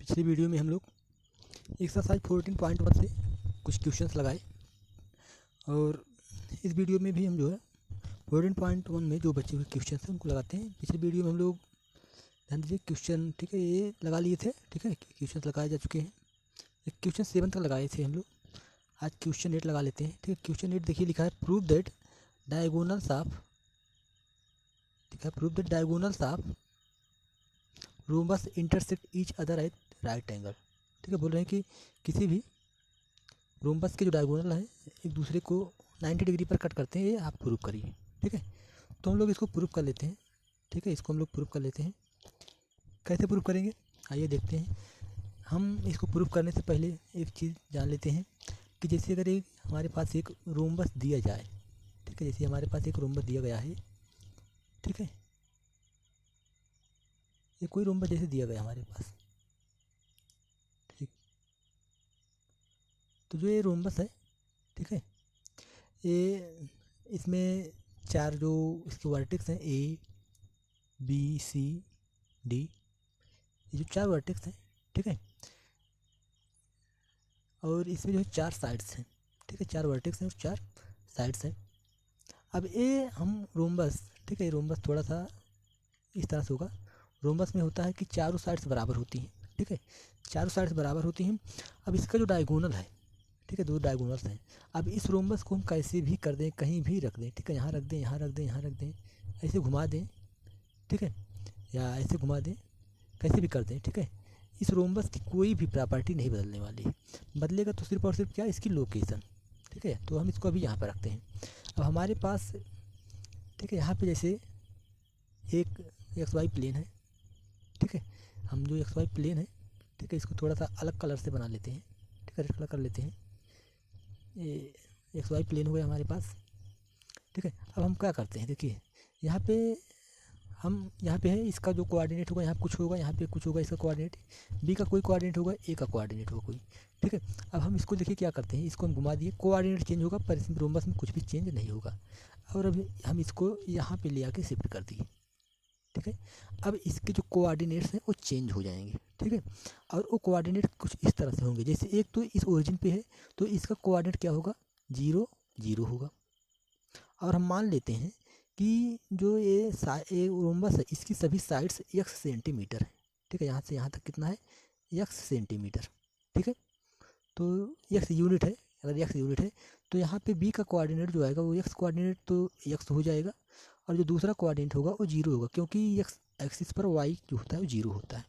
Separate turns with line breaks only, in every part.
पिछली वीडियो में हम लोग एक्सरसाइज 14.1 से कुछ क्वेश्चंस लगाए और इस वीडियो में भी हम जो है 14.1 में जो बचे हुए क्वेश्चंस हैं उनको लगाते हैं। पिछली वीडियो में हम लोग ध्यान दीजिए क्वेश्चन ठीक है ये लगा लिए थे, ठीक है क्वेश्चन लगाए जा चुके हैं। एक क्वेश्चन 7 तक लगाए थे हम लोग, आज क्वेश्चन 8 लगा लेते हैं। ठीक है, क्वेश्चन 8 देखिए लिखा है prove that diagonals of rhombus intersect each other at right angle. ठीक है, बोल रहे हैं कि किसी भी रोम्बस के जो डायगोनल हैं एक दूसरे को 90 डिग्री पर कट करते हैं, ये आप प्रूव करिए। ठीक है, तो हम लोग इसको प्रूव कर लेते हैं। ठीक है, इसको हम लोग प्रूव कर लेते हैं। कैसे प्रूव करेंगे आइए देखते हैं। हम इसको प्रूव करने से पहले एक चीज़ जान लेते हैं कि जैसे अगर एक हमारे पास एक रोम्बस दिया जाए, ठीक है, जैसे हमारे पास एक रोम्बस दिया गया है, ठीक है, ये कोई रोम्बस जैसे दिया गया हमारे पास, ठीक, तो जो ये रोम्बस है, ठीक है, ये इसमें चार जो इसके वर्टेक्स हैं ए बी सी डी, ये जो चार वर्टेक्स हैं, ठीक है, और इसमें जो है चार साइड्स हैं, ठीक है, चार वर्टेक्स हैं और चार साइड्स हैं। अब ये हम रोम्बस, ठीक है, रोम्बस थोड़ा सा इस तरह से होगा। रोम्बस में होता है कि चारों साइड्स बराबर होती हैं, ठीक है, चारों साइड्स बराबर होती हैं। अब इसका जो डायगोनल है, ठीक है, दो डायगोनल्स हैं। अब इस रोम्बस को हम कैसे भी कर दें, कहीं भी रख दें, ठीक है, यहाँ रख दें, यहाँ रख दें, यहाँ रख दें, ऐसे घुमा दें, ठीक है, या ऐसे घुमा दें, कैसे भी कर दें, ठीक है, इस रोम्बस की कोई भी प्रॉपर्टी नहीं बदलने वाली है। बदलेगा तो सिर्फ और सिर्फ क्या, इसकी लोकेशन। ठीक है, तो हम इसको अभी यहाँ पर रखते हैं। अब हमारे पास, ठीक है, यहाँ पे जैसे एक एक्स वाई प्लेन है, ठीक है, हम जो एक्स वाई प्लेन है, ठीक है, इसको थोड़ा सा अलग कलर से बना लेते हैं, ठीक है, रेड कलर कर लेते हैं। ये एक्स वाई प्लेन हो गया हमारे पास, ठीक है। अब हम क्या करते हैं, देखिए यहाँ पे हम यहाँ पे है, इसका जो कोऑर्डिनेट होगा यहाँ कुछ होगा, यहाँ पे कुछ होगा, इसका कोऑर्डिनेट बी का कोई कोऑर्डिनेट होगा, ए का कोऑर्डिनेट होगा कोई, ठीक है। अब हम इसको देखिए क्या करते हैं, इसको हम घुमा दिए, कोऑर्डिनेट चेंज होगा पर इसमें रोम्बस में कुछ भी चेंज नहीं होगा। और अभी हम इसको यहाँ पे ले आके शिफ्ट कर दिए, ठीक है। अब इसके जो कोऑर्डिनेट्स हैं वो चेंज हो जाएंगे, ठीक है, और वो कोऑर्डिनेट कुछ इस तरह से होंगे। जैसे एक तो इस ओरिजिन पे है तो इसका कोऑर्डिनेट क्या होगा, 0 0 होगा। और हम मान लेते हैं कि जो ये रोम्बस है इसकी सभी साइड्स x सेंटीमीटर है, ठीक है, यहाँ से यहाँ तक कितना है, x सेंटीमीटर, ठीक है। तो x यूनिट है, अगर x यूनिट है तो यहाँ पे b का कोऑर्डिनेट जो आएगा वो x कोऑर्डिनेट तो x हो जाएगा, और जो दूसरा कोऑर्डिनेट होगा वो 0 होगा, क्योंकि x एक्सिस पर y जो होता है वो 0 होता है।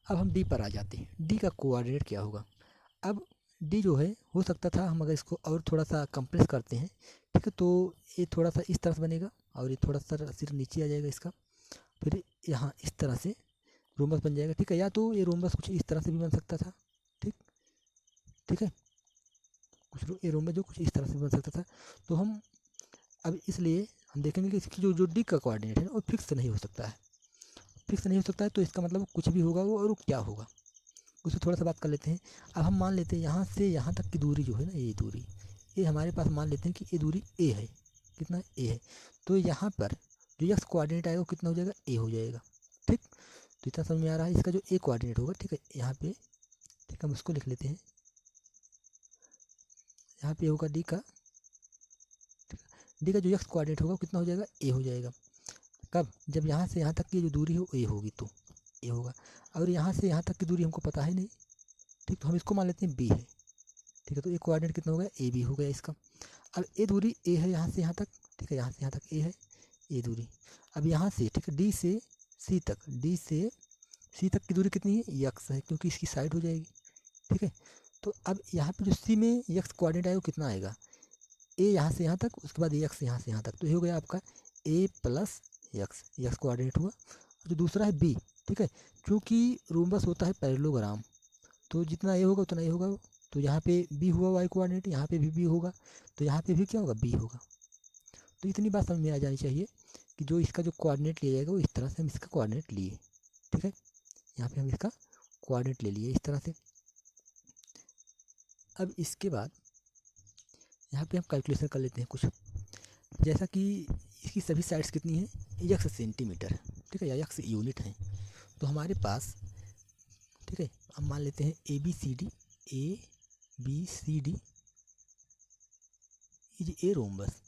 अब हम d पर आ जाते हैं, d का कोऑर्डिनेट क्या होगा। अब d जो है, हो सकता था हम अगर इसको और थोड़ा सा कंप्रेस करते हैं, ठीक है, तो ये थोड़ा सा इस तरह से बनेगा और ये थोड़ा सा सिर नीचे आ जाएगा इसका, फिर यहाँ इस तरह से रोम्बस बन जाएगा, ठीक है। या तो ये रोम्बस कुछ इस तरह से भी बन सकता था, ठीक, ठीक है, ये रोम्बस जो कुछ इस तरह से बन सकता था। तो हम अब इसलिए हम देखेंगे कि इसकी जो डी का कोऑर्डिनेट है वो फिक्स नहीं हो सकता है, फिक्स नहीं हो सकता है, तो इसका मतलब कुछ भी होगा वो, और वो क्या होगा उससे थोड़ा सा बात कर लेते हैं। अब हम मान लेते हैं यहाँ से यहाँ तक की दूरी जो है ना, ये दूरी, ये हमारे पास मान लेते हैं कि ये दूरी ए है, कितना ए है, तो यहाँ पर जो एक्स कोऑर्डिनेट आएगा वो कितना हो जाएगा, ए हो जाएगा, ठीक। तो इतना समझ में आ रहा है, इसका जो ए कोऑर्डिनेट होगा, ठीक है, यहाँ पे, ठीक, हम उसको लिख लेते हैं, यहाँ पे होगा डी का, डी का जो एक्स कोऑर्डिनेट होगा कितना हो जाएगा, ए हो जाएगा। कब, जब यहाँ से यहाँ तक की जो दूरी हो ए होगी तो ए होगा, और यहाँ से यहाँ तक की दूरी हमको पता है नहीं, ठीक, तो हम इसको मान लेते हैं बी है, ठीक है। तो ए कोऑर्डिनेट कितना हो गया, ए बी हो गया इसका। अब ए दूरी ए है यहाँ से यहाँ तक, ठीक है, यहाँ से यहाँ तक ए है, ए दूरी। अब यहाँ से, ठीक है, डी से सी तक, डी से सी तक की दूरी कितनी है, यक्स है, क्योंकि इसकी साइड हो जाएगी, ठीक है। तो अब यहाँ पे जो सी में यक्स कोऑर्डिनेट आएगा वो कितना आएगा, ए यहाँ से यहाँ तक, उसके बाद यक्स यहाँ से यहाँ तक, तो ये हो गया आपका ए प्लस यक्स, यक्स कोऑर्डिनेट हुआ। और जो दूसरा है बी, ठीक है, क्योंकि रोम्बस होता है पैरेललोग्राम, तो जितना ए होगा उतना ए होगा, तो यहाँ पे बी हुआ वाई कोऑर्डिनेट, यहाँ पे भी बी होगा, तो यहाँ पे भी क्या होगा, बी होगा। तो इतनी बात समझ में आ जानी चाहिए कि जो इसका जो कोऑर्डिनेट लिया जाएगा वो इस तरह से हम इसका कोऑर्डिनेट लिए, ठीक है, यहाँ पे हम इसका कोऑर्डिनेट ले लिए इस तरह से। अब इसके बाद यहाँ पे हम कैलकुलेशन कर लेते हैं कुछ, जैसा कि इसकी सभी साइड्स कितनी है, एक्स सेंटीमीटर है, ठीक है, या एक्स यूनिट है, तो हमारे पास, ठीक है। अब मान लेते हैं A B C D is a rhombus.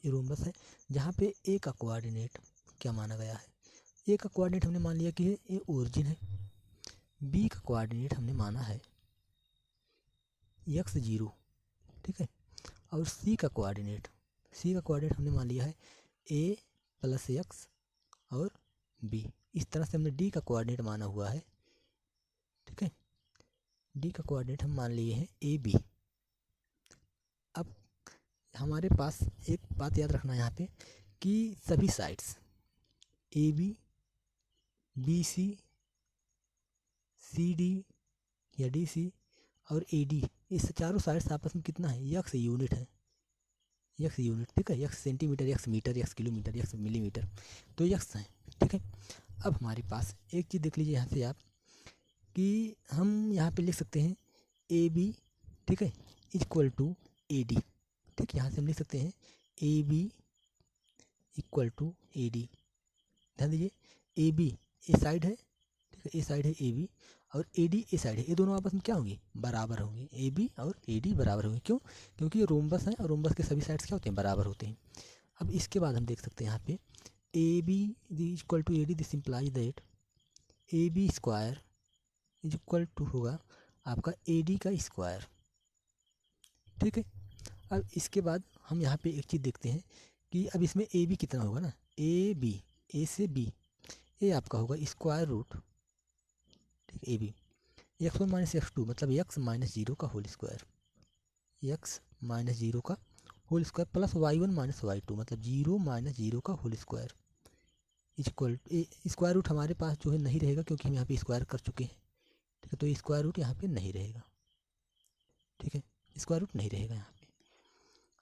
ये रोम्बस है जहाँ पे ए का कोऑर्डिनेट क्या माना गया है, ए का कोऑर्डिनेट हमने मान लिया कि ये ओरिजिन है, बी का कोऑर्डिनेट हमने माना है x0, ठीक है, और सी का कोऑर्डिनेट हमने मान लिया है a प्लस एक्स और b। इस तरह से हमने d का कोऑर्डिनेट माना हुआ है, ठीक है, d का कोऑर्डिनेट हम मान लिए हैं ए बी। अब हमारे पास एक बात याद रखना है यहाँ पे कि सभी sides A B B C C D या डी सी और ए डी, इस चारों साइड्स आपस में कितना है, यक्स यूनिट है, यक्स यूनिट, ठीक है, x centimetre, x metre, x kilometre, x millimetre, तो यक्स हैं, ठीक है। अब हमारे पास एक चीज़ देख लीजिए यहाँ से आप कि हम यहाँ पे लिख सकते हैं ए बी, ठीक है, इक्वल टू ए डी, ठीक, यहाँ से हम लिख सकते हैं A B equal to A D. ध्यान दीजिए ए बी ए साइड है, ठीक है, ए साइड है ए बी, और ए डी ए साइड है, ये दोनों आपस में क्या होंगी, बराबर होंगे, ए बी और ए डी बराबर होंगे। क्यों? क्योंकि ये रोम्बस है और रोम्बस के सभी साइड्स क्या होते हैं, बराबर होते हैं। अब इसके बाद हम देख सकते हैं यहाँ पे A B equal to A D, this implies that A B square is equal to होगा आपका ए डी का स्क्वायर, ठीक है। अब इसके बाद हम यहाँ पे एक चीज़ देखते हैं कि अब इसमें ए बी कितना होगा ना, ए बी, ए से बी, ए आपका होगा स्क्वायर रूट, ठीक, A B x1 minus x2 मतलब x माइनस जीरो का whole square, x minus zero का whole square plus y1 minus y2 मतलब जीरो माइनस जीरो का whole square equal square root हमारे पास जो है नहीं रहेगा क्योंकि हम यहाँ पे स्क्वायर कर चुके हैं, ठीक है, तो स्क्वायर रूट यहाँ पे नहीं रहेगा, ठीक है, स्क्वायर रूट नहीं रहेगा यहाँ पे।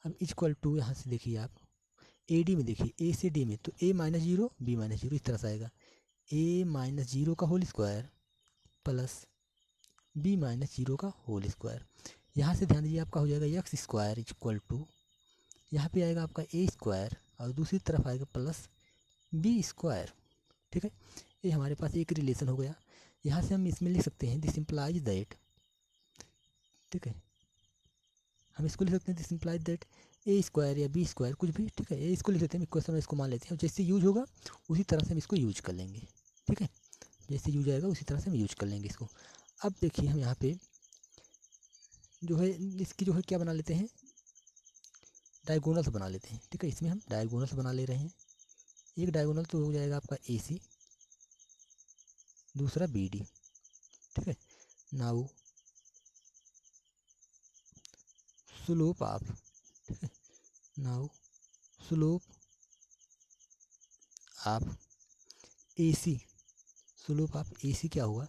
अब इक्वल टू यहाँ से देखिए आप ए डी में देखिए, ए से डी में तो A minus zero B minus zero इस तरह से आएगा, ए माइनस जीरो का whole square plus B minus zero का होल स्क्वायर। यहाँ से ध्यान दीजिए आपका हो जाएगा एक्स स्क्वायर इक्वल टू, यहाँ पे आएगा आपका ए स्क्वायर और दूसरी तरफ आएगा प्लस बी स्क्वायर, ठीक है। ये हमारे पास एक रिलेशन हो गया। यहाँ से हम इसमें लिख सकते हैं दिस इम्प्लाइज दैट, ठीक है, हम इसको लिख सकते हैं this implies that A square या बी स्क्वायर कुछ भी, ठीक है, ये इसको लिख लेते हैं, इक्वेशन में इसको मान लेते हैं और जैसे यूज होगा उसी तरह से हम इसको यूज कर लेंगे, ठीक है, जैसे यूज आएगा उसी तरह से हम यूज कर लेंगे इसको। अब देखिए हम यहाँ पे जो है इसकी जो है क्या बना लेते हैं, डायगोनल्स बना लेते हैं, ठीक है, इसमें हम डायगोनल्स बना ले रहे हैं। एक डायगोनल तो हो जाएगा आपका ए सी, दूसरा बी डी, ठीक है। नाउ स्लोप ऑफ, ठीक है, now slope of A C, slope of A C क्या हुआ,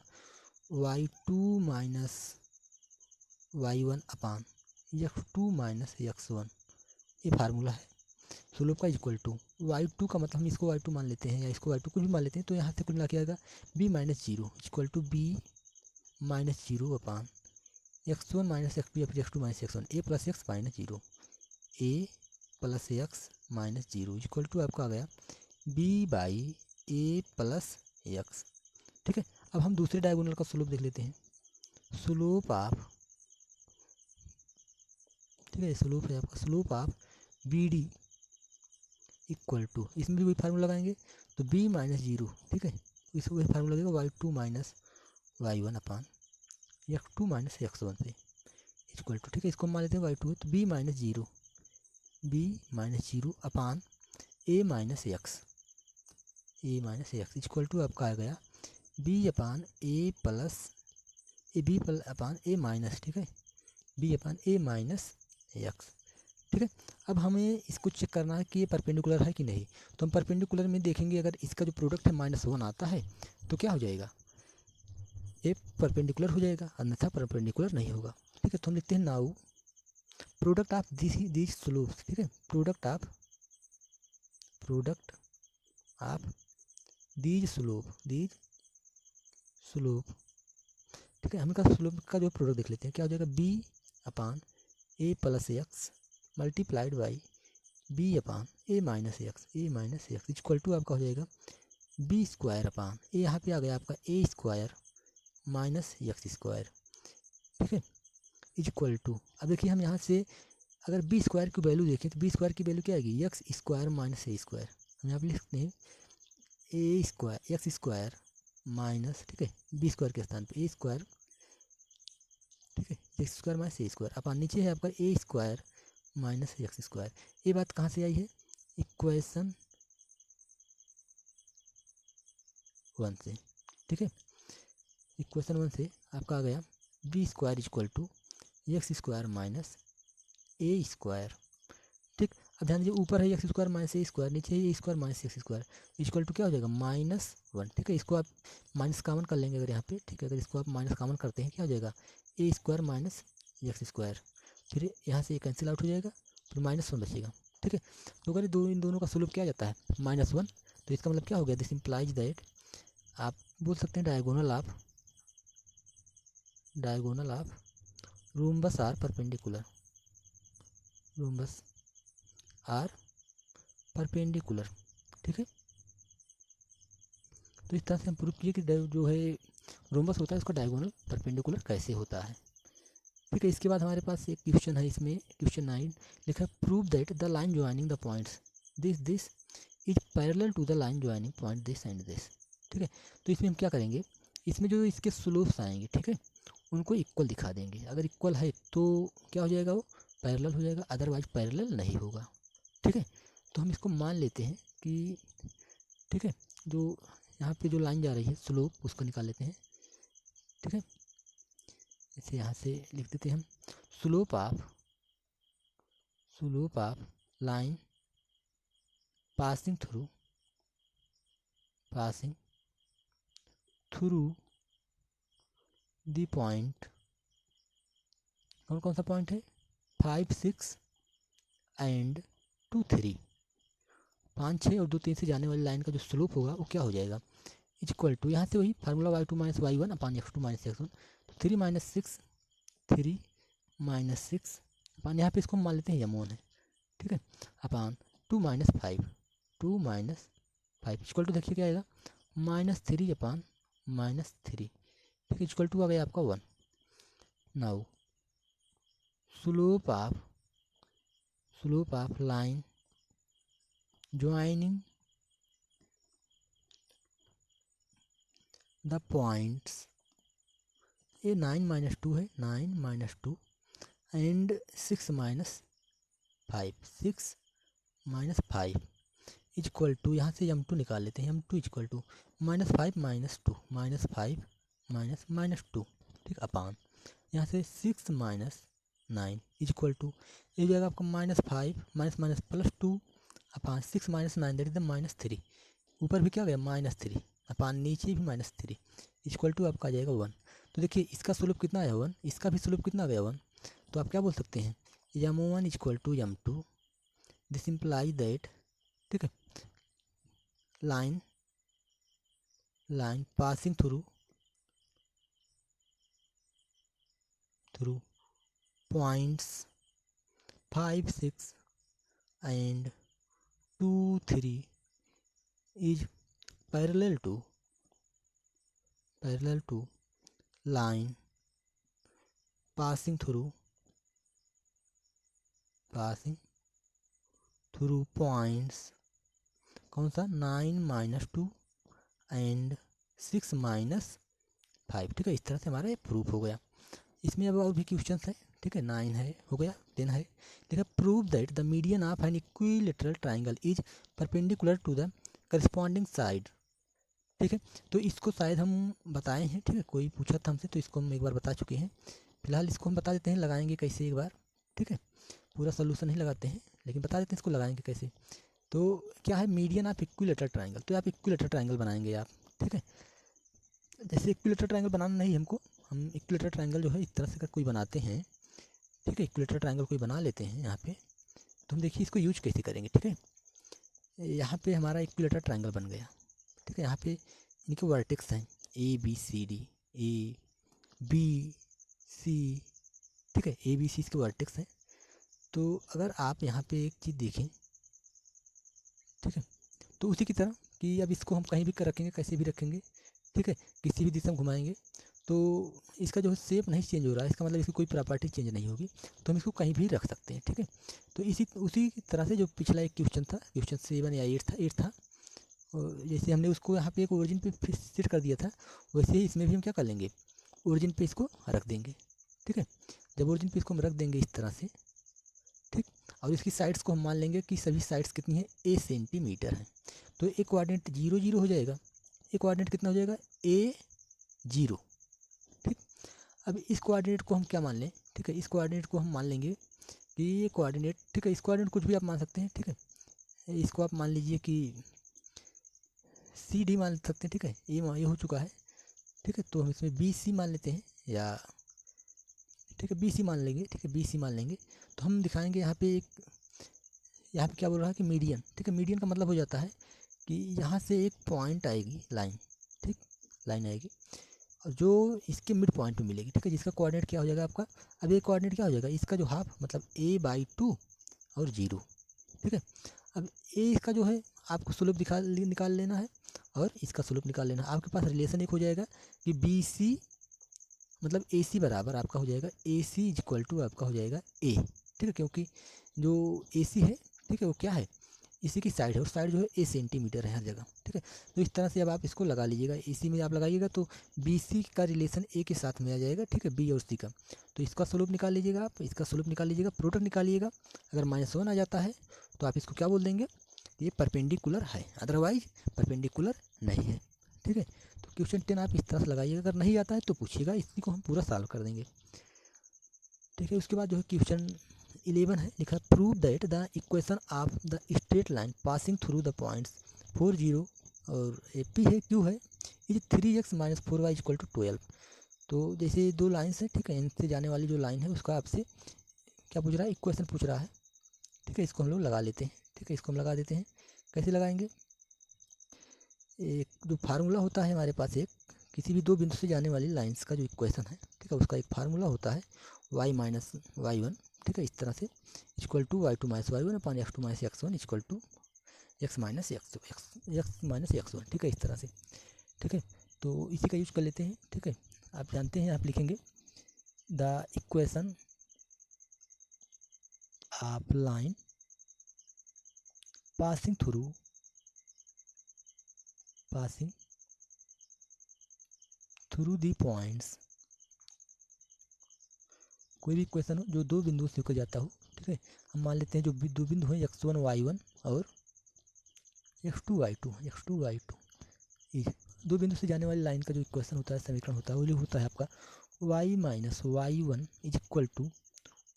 y2 minus y1 upon x2 minus x1, ये फार्मूला है स्लोप का इक्वल टू y2 का मतलब हम इसको y2 मान लेते हैं या इसको y2 कुछ भी मान लेते हैं, तो यहाँ से कुछ मिला के आएगा b minus zero equal to b minus zero upon x1 minus x2 या फिर x2 minus x1, a plus x minus zero, a plus x minus zero equal to आपका आ गया b by a plus x, ठीक है। अब हम दूसरे डायगोनल का स्लोप देख लेते हैं, स्लोप ऑफ, ठीक है, स्लोप है आपका slope of B D equal to, इसमें भी वही फार्मूला लगाएंगे तो b माइनस जीरो, ठीक है, इसको वही फार्मूला लगेगा y2 minus y1 upon x2 minus x1 से इक्वल टू, ठीक है, इसको मान लेते हैं y2 तो b minus zero upon a minus x equal to आपका आ गया b upon a plus A B plus upon A minus, ठीक है, b upon A minus x, ठीक है। अब हमें इसको चेक करना है कि ये परपेंडिकुलर है कि नहीं, तो हम परपेंडिकुलर में देखेंगे अगर इसका जो प्रोडक्ट है -1 आता है तो क्या हो जाएगा, ये परपेंडिकुलर हो जाएगा, अन्यथा परपेंडिकुलर नहीं होगा, ठीक है। तो हम लिखते हैं now product of this slopes, ठीक है, प्रोडक्ट ऑफ दीज स्लोप, ठीक है, हम इसका स्लोप का जो प्रोडक्ट देख लेते हैं क्या हो जाएगा, b upon A plus x multiplied by B upon A minus x equal to आपका हो जाएगा बी स्क्वायर अपान ए, यहाँ पे आ गया आपका ए स्क्वायर माइनस एक्स स्क्वायर, ठीक है, इक्वल टू। अब देखिए हम यहाँ से अगर बी स्क्वायर की वैल्यू देखें तो बी स्क्वायर की वैल्यू क्या आएगी, x square minus A square. हम यहाँ पे लिख सकते हैं ए स्क्वायर एक्स स्क्वायर माइनस, ठीक है, बी स्क्वायर के स्थान पे ए स्क्वायर, ठीक है, X square minus A square upon नीचे है आपका ए स्क्वायर माइनस एक्स स्क्वायर। ये बात कहाँ से आई है, इक्वेशन 1 से, ठीक है, इक्वेशन 1 से आपका आ गया B square equal to X square minus A square, ठीक। अब ध्यान दीजिए ऊपर है X square minus A square, नीचे है A square minus X square equal to क्या हो जाएगा -1, ठीक है। इसको आप माइनस कॉमन कर लेंगे अगर यहाँ पे, ठीक है, अगर इसको आप माइनस कॉमन करते हैं क्या हो जाएगा ए स्क्वायर माइनस एक्स स्क्वायर, फिर यहाँ से कैंसिल आउट हो जाएगा, फिर -1 बचेगा, ठीक है। तो अगर इन दोनों का सलूप क्या जाता है -1, तो इसका मतलब क्या हो गया, दिस इम्प्लाइज दैट, आप बोल सकते हैं diagonal of rhombus are perpendicular, rhombus are perpendicular, ठीक है। तो इस तरह से हम प्रूव किए कि जो है रोम्बस होता है उसका डायगोनल परपेंडिकुलर कैसे होता है, ठीक है। इसके बाद हमारे पास एक क्वेश्चन है, इसमें क्वेश्चन 9 लिखा है prove that the line joining the points this is parallel to the line joining point this and this, ठीक है। तो इसमें हम क्या करेंगे, इसमें जो इसके स्लोप्स आएंगे, ठीक है, उनको इक्वल दिखा देंगे। अगर इक्वल है तो क्या हो जाएगा, वो पैरेलल हो जाएगा, अदरवाइज पैरेलल नहीं होगा, ठीक है। तो हम इसको मान लेते हैं कि, ठीक है, जो यहाँ पे जो लाइन जा रही है स्लोप उसको निकाल लेते हैं, ठीक है। इसे यहाँ से लिख देते हैं हम slope of line passing through the point, कौन कौन सा पॉइंट है 5, 6 एंड 2, 3, 5, 6 और 2, 3 से जाने वाली लाइन का जो स्लोप होगा वो क्या हो जाएगा इक्वल टू, यहाँ से वही formula y2 minus y1 upon x2 minus x1, तो 3 माइनस 6 अपान यहाँ पे इसको मान लेते हैं यमोन है, ठीक है, अपान 2 माइनस 5 इक्वल टू देखिए क्या आएगा -3 अपान -3, ठीक है, इक्वल टू आ गया आपका 1। Now slope of line joining the points, ये 9 माइनस 2 है, 9 minus 2 and 6 minus 5 equal to, यहाँ से m2 निकाल लेते हैं, m2 इक्वल टू -5 माइनस 2, ठीक, अपान यहाँ से 6 माइनस 9 इक्वल टू, ये जाएगा आपका -5 minus +2 upon 6 minus 9 that is the -3, ऊपर भी क्या गया -3 अपान नीचे भी -3 इक्वल टू आपका आ जाएगा 1। तो देखिए इसका स्लोप कितना आया 1, इसका भी स्लोप कितना आ गया 1, तो आप क्या बोल सकते हैं m1 equal to m2, this imply that, ठीक है, line passing through points 5, 6 and 2, 3 is parallel to line passing through points, कौन सा 9 माइनस 2 एंड 6 माइनस 5, ठीक है। इस तरह से हमारा ये प्रूफ हो गया। इसमें अब और भी क्वेश्चन है, ठीक है, 9 है, हो गया, 10 है, देखा prove that the median of an equilateral triangle is perpendicular to the corresponding side, ठीक है। तो इसको शायद हम बताए हैं, ठीक है, कोई पूछा था हमसे तो इसको हम एक बार बता चुके हैं, फिलहाल इसको हम बता देते हैं लगाएंगे कैसे एक बार, ठीक है, पूरा सोल्यूशन नहीं लगाते हैं लेकिन बता देते हैं इसको लगाएंगे कैसे। तो क्या है मीडियन ऑफ इक्विलेटरल ट्राइंगल, तो आप इक्विलेटरल ट्राइंगल बनाएंगे आप, ठीक है। जैसे इक्विलेटरल ट्राइंगल बनाना नहीं हमको, हम इक्विलेटरल ट्राइंगल जो है इस तरह से अगर कोई बनाते हैं, ठीक है, इक्विलेटरल ट्राइंगल कोई बना लेते हैं यहाँ पे, तो हम देखिए इसको यूज कैसे करेंगे, ठीक है। यहाँ पे हमारा इक्विलेटरल ट्राइंगल बन गया, ठीक है, यहाँ पे इनके वर्टेक्स हैं ABCD, ABC, ठीक है, ABC इसके वर्टेक्स हैं। तो अगर आप यहाँ पे एक चीज़ देखें ठीक है। तो उसी की तरह कि अब इसको हम कहीं भी रखेंगे, कैसे भी रखेंगे, ठीक है, किसी भी दिशा में घुमाएंगे तो इसका जो है शेप नहीं चेंज हो रहा है, इसका मतलब इसकी कोई प्रॉपर्टी चेंज नहीं होगी, तो हम इसको कहीं भी रख सकते हैं। ठीक है, तो उसी तरह से जो पिछला एक क्वेश्चन था, क्वेश्चन 7 या 8 था, और जैसे हमने उसको यहाँ पे एक ओरिजिन पे फिर सेट कर दिया था, वैसे ही इसमें भी हम क्या कर लेंगे, ओरिजिन पे इसको रख देंगे। ठीक है, जब ओरिजिन पे इसको हम रख देंगे इस तरह से, ठीक, और इसकी साइड्स को हम मान लेंगे कि सभी साइड्स कितनी है, ए सेंटीमीटर है, तो एक कोऑर्डिनेट 0 0 हो जाएगा, एक कोऑर्डिनेट कितना हो जाएगा, ए 0। ठीक, अब इस कोऑर्डिनेट को हम क्या मान लें, ठीक है, इस कोऑर्डिनेट को हम मान लेंगे कि ये कोऑर्डिनेट, ठीक है, इस कोऑर्डिनेट कुछ भी आप मान सकते हैं। ठीक है, इसको आप मान लीजिए कि सी डी मान सकते हैं। ठीक है, ये हो चुका है। ठीक है, तो हम इसमें बी सी मान लेते हैं, या ठीक है बी सी मान लेंगे। ठीक है, बी सी मान लेंगे तो हम दिखाएंगे यहाँ पे यहाँ पे क्या बोल रहा है कि मीडियन। ठीक है, मीडियन का मतलब हो जाता है कि यहाँ से एक पॉइंट आएगी, लाइन, ठीक, लाइन आएगी और जो इसके मिड पॉइंट पे मिलेगी। ठीक है, जिसका कोऑर्डिनेट क्या हो जाएगा आपका, अब ये कोऑर्डिनेट क्या हो जाएगा, इसका जो हाफ मतलब a/2 और 0। ठीक है, अब ए इसका जो है आपको स्लोप निकाल लेना है और इसका स्लोप निकाल लेना है। आपके पास रिलेशन एक हो जाएगा कि बी सी मतलब ए सी बराबर आपका हो जाएगा ए सी इक्वल टू आपका हो जाएगा ए। ठीक है, क्योंकि जो ए सी है, ठीक है, वो क्या है, इसी की साइड है और साइड जो है ए सेंटीमीटर है हर जगह। ठीक है, तो इस तरह से अब आप इसको लगा लीजिएगा, ए सी में आप लगाइएगा तो बी सी का रिलेशन ए के साथ में आ जाएगा। ठीक है, बी और सी का, तो इसका स्लोप निकाल लीजिएगा, आप इसका स्लोप निकाल लीजिएगा, प्रोडक्ट निकालिएगा। अगर -1 आ जाता है तो आप इसको क्या बोल देंगे, ये परपेंडिकुलर है, अदरवाइज परपेंडिकुलर नहीं है। ठीक है, तो क्वेश्चन 10 आप इस तरह से लगाइएगा, अगर नहीं आता है तो पूछिएगा, इसी को हम पूरा सॉल्व कर देंगे। ठीक है, उसके बाद जो है क्वेश्चन 11 है, लिखा prove that the equation of the straight line passing through the points 4 0 और पी है क्यू है is 3x - 4y equal to 12। तो जैसे दो लाइन्स है, ठीक है, इनसे जाने वाली जो लाइन है उसका आपसे क्या पूछ रहा है, इक्वेशन पूछ रहा है। ठीक है, इसको हम लोग लगा लेते हैं। ठीक है, इसको हम लगा देते हैं, कैसे लगाएंगे, एक जो फार्मूला होता है हमारे पास, एक किसी भी दो बिंदु से जाने वाली लाइंस का जो इक्वेशन है, ठीक है, उसका एक फार्मूला होता है y - y1। ठीक है, इस तरह से equal to y2 - y1 upon x2 - x1 equal to x - x1। ठीक है, इस तरह से। ठीक है, तो इसी का यूज कर लेते हैं। ठीक है, आप जानते हैं, आप लिखेंगे the equation of line passing through the points, कोई भी इक्वेशन हो जो दो बिंदुओं से होकर जाता हो। ठीक है, हम मान लेते हैं जो दो बिंदु हैं x1 y1 और x2 y2 ये दो बिंदु से जाने वाली लाइन का जो इक्वेशन होता है, समीकरण होता है, वो जो होता है आपका y - y1 is equal to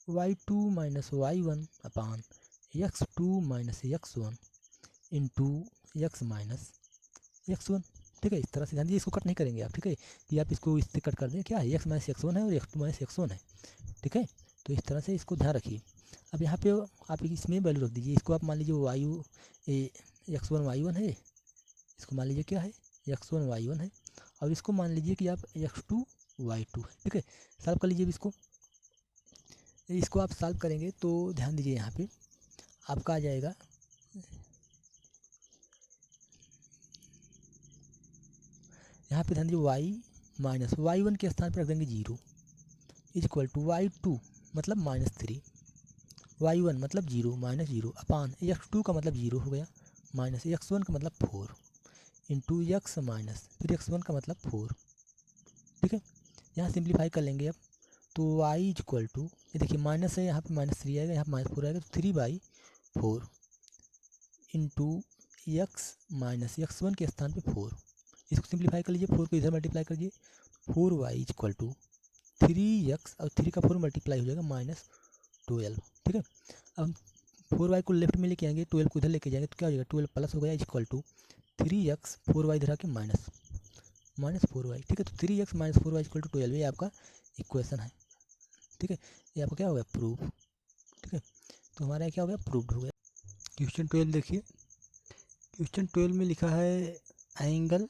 y2 - y1 upon x2 - x1 into x - x1। ठीक है, इस तरह से ध्यान दीजिए, इसको कट नहीं करेंगे आप। ठीक है, कि आप इसको इससे कट कर दें, क्या है, x - x1 है और x2 - x1 है। ठीक है, तो इस तरह से इसको ध्यान रखिए। अब यहाँ पे आप इसमें वैल्यू रख दीजिए, इसको आप मान लीजिए वायु x1 y1 है, इसको मान लीजिए क्या है, x1 y1 है, और इसको मान लीजिए कि आप x2 y2 है। ठीक है, सॉल्व कर लीजिए इसको आप सॉल्व करेंगे तो ध्यान दीजिए, यहाँ पे आपका आ जाएगा, यहाँ पे ध्यान दीजिए y - y1 के स्थान पर रख देंगे 0 इज इक्वल टू y2 मतलब -3, y1 मतलब 0 -0 अपान x2 का मतलब 0 हो गया, माइनस x1 का मतलब 4 इंटू x माइनस फिर x1 का मतलब 4। ठीक है, यहाँ सिंप्लीफाई कर लेंगे अब, तो y इक्वल टू, ये देखिए माइनस है, यहाँ पे -3 आएगा, यहाँ -4 आएगा, तो 3/4 इंटू x माइनस x1 के स्थान पे 4, इसको सिंप्लीफाई कर लीजिए, 4 को इधर मल्टीप्लाई कर दीजिए, 4y इक्वल टू 3x और 3 का 4 मल्टीप्लाई हो जाएगा -12। ठीक है, अब 4y को लेफ्ट में लेके आएंगे, 12 को इधर लेके जाएंगे तो क्या हो जाएगा, 12 प्लस हो गया इक्वल टू 3x 4y इधर आके -4y। ठीक है, तो 3x - 4y इक्वल टू 12 ये आपका इक्वेशन है। ठीक है, ये आपका क्या हो गया, प्रूफ। ठीक है, तो हमारा क्या हो गया, प्रूव्ड हो गया। क्वेश्चन 12 देखिए, क्वेश्चन 12 में लिखा है angle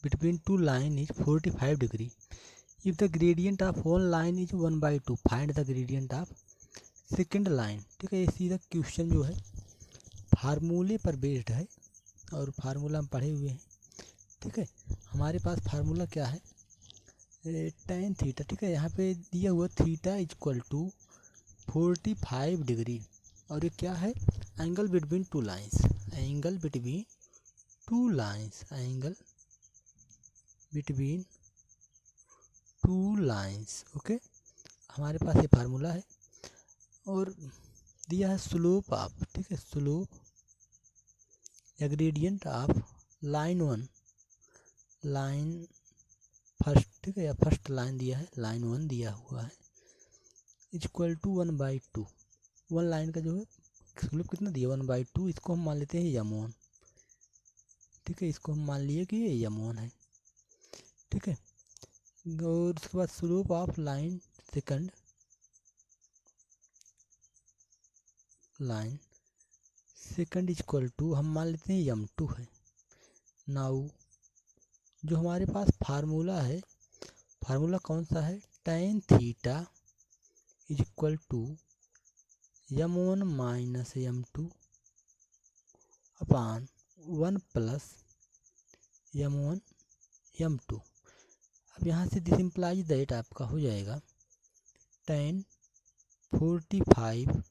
between two line is 45 degree if the gradient of one line is 1/2 find the gradient of second line. ठीक है, ये सीधा क्वेश्चन जो है फार्मूले पर बेस्ड है और फार्मूला हम पढ़े हुए हैं। ठीक है, हमारे पास फार्मूला क्या है, tan थीटा। ठीक है, यहाँ पे दिया हुआ थीटा इक्वल टू 45 डिग्री और ये क्या है, angle between two lines, angle between two lines, angle between two lines. Okay, हमारे पास ये फार्मूला है और दिया है स्लोप ऑफ, ठीक है, स्लोप या gradient of line 1, line first, ठीक है, या फर्स्ट लाइन दिया है, लाइन 1 दिया हुआ है, इक्वल टू 1/2। 1 लाइन का जो है स्लोप कितना दिया, 1/2। इसको हम मान लेते हैं m1। ठीक है, इसको हम मान लिए कि ये m1 है। ठीक है, और उसके बाद slope of line second, line second equal to हम मान लेते हैं m2 है। नाउ जो हमारे पास फार्मूला है, फार्मूला कौन सा है, tan theta is equal to m1 minus m2 upon 1 plus m1 m2। अब यहाँ से दिस इम्प्लाइज दैट आपका हो जाएगा tan 45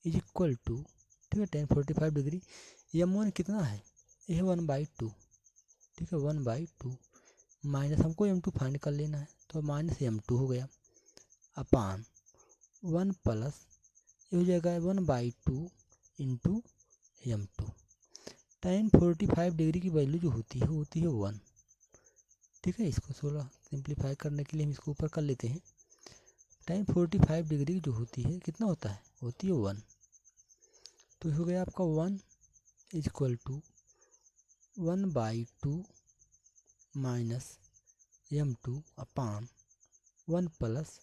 इज इक्वल टू, ठीक है, tan 45 डिग्री, m1 कितना है, ये 1/2। ठीक है, 1/2 माइनस हमको m2 फाइंड कर लेना है, तो माइनस m2 हो गया अपान 1 प्लस ये हो जाएगा 1/2 इंटू m2। tan 45 डिग्री की वैल्यू जो होती है 1। ठीक है, इसको 16 सिंप्लीफाई करने के लिए हम इसको ऊपर कर लेते हैं। tan 45 डिग्री जो होती है कितना होता है, होती है 1। तो हो गया आपका 1 is equal to 1/2 minus m2 upon 1 plus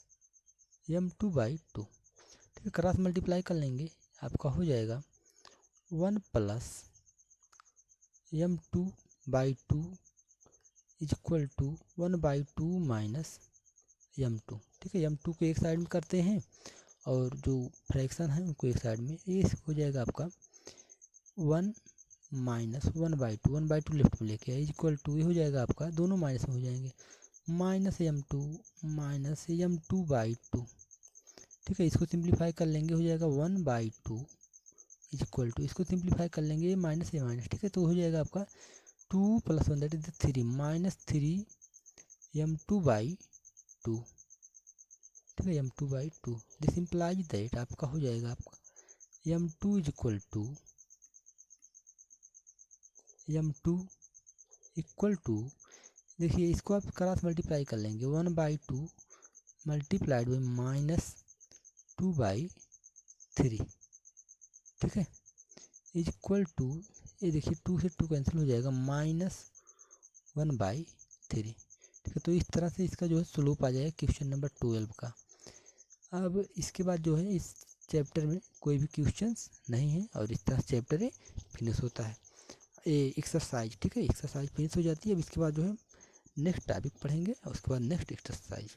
m2/2। ठीक है, क्रॉस मल्टीप्लाई कर लेंगे, आपका हो जाएगा 1 plus m2/2 is equal to 1/2 minus m2। ठीक है, m2 को एक साइड में करते हैं और जो फ्रैक्शन है उनको एक साइड में, ये हो जाएगा आपका 1 माइनस 1/2, 1/2 लेफ्ट में लेके इज इक्वल टू, ये हो जाएगा आपका, दोनों माइनस में हो जाएंगे, माइनस m2/2। ठीक है, इसको सिंप्लीफाई कर लेंगे, हो जाएगा 1/2 इज इक्वल टू, इसको सिंप्लीफाई कर लेंगे, ये माइनस। ठीक है, तो हो जाएगा आपका 2 + 1 दैट इज 3 माइनस 3 m2/2। ठीक है, m2/2 दिस इम्प्लाइज दैट आपका हो जाएगा आपका m2 इज इक्वल टू देखिए इसको आप क्रॉस मल्टीप्लाई कर लेंगे, 1/2 मल्टीप्लाइड बाई माइनस 2/3। ठीक है, इज इक्वल टू, ये देखिए 2 से 2 कैंसिल हो जाएगा, -1/3। ठीक है, तो इस तरह से इसका जो है स्लोप आ जाएगा क्वेश्चन नंबर 12 का। अब इसके बाद जो है इस चैप्टर में कोई भी क्वेश्चंस नहीं है और इस तरह चैप्टर फिनिश होता है, ये एक्सरसाइज। ठीक है, एक्सरसाइज फिनिश हो जाती है। अब इसके बाद जो है नेक्स्ट टॉपिक पढ़ेंगे और उसके बाद नेक्स्ट एक्सरसाइज।